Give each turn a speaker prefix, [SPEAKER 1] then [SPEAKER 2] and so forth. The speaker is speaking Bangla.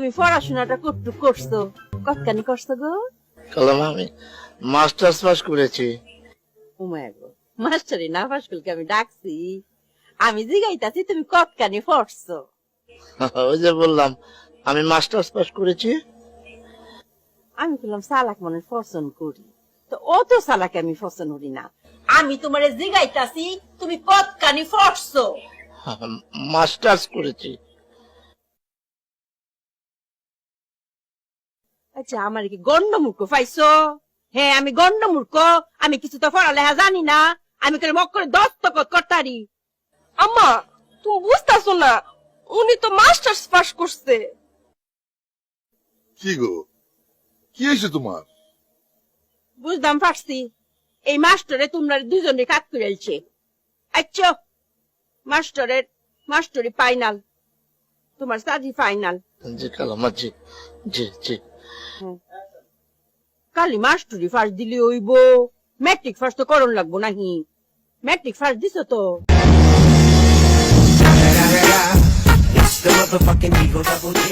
[SPEAKER 1] তুমি পড়াশোনাটা কতটুকু করছো? কতখানি করছো গো?
[SPEAKER 2] কালাম আমি মাস্টার্স পাস করেছি।
[SPEAKER 1] উমায় গো, মাস্টারি না পাস করলে আমি ডাকছি? আমি জিগাইতাছি তুমি কতখানি পড়ছো?
[SPEAKER 2] ওই যে বললাম আমি মাস্টার্স পাস করেছি।
[SPEAKER 1] আমি বললাম সালাক মনে পছন্দ করি, তো ও তো সালাকে আমি পছন্দ করি না। আমি তোমারে জিগাইতাছি তুমি কতখানি পড়ছো?
[SPEAKER 2] মাস্টার্স করেছি।
[SPEAKER 1] আচ্ছা, আমার কি গন্ডমূর্খ পাইছো? হ্যাঁ, আমি গন্ডমূর্খ। আমি কিছু তো পড়ালেখা জানি না। আমি করে মক করে দস্তখত করতারি।
[SPEAKER 3] আম্মা, তুমি বুঝতেছো না, উনি তো মাস্টার্স পাস করছে।
[SPEAKER 4] কি গো, কি হয়েছে তোমার?
[SPEAKER 1] বুঝলাম পারছি, এই মাস্টারে তোমরা দুজনে কাজ করেছে। আচ্ছা, মাস্টারি ফাইনাল, তোমার সাজি ফাইনাল।
[SPEAKER 2] জি কালাম, জি জি জি।
[SPEAKER 1] কালি মাস্টারি ফার্স্ট দিলি হইব, ম্যাট্রিক ফার্স্ট তো করণ লাগবো নাকি? ম্যাট্রিক ফার্স্ট দিছো তো?
[SPEAKER 5] It's the motherfucking Eagle Double G.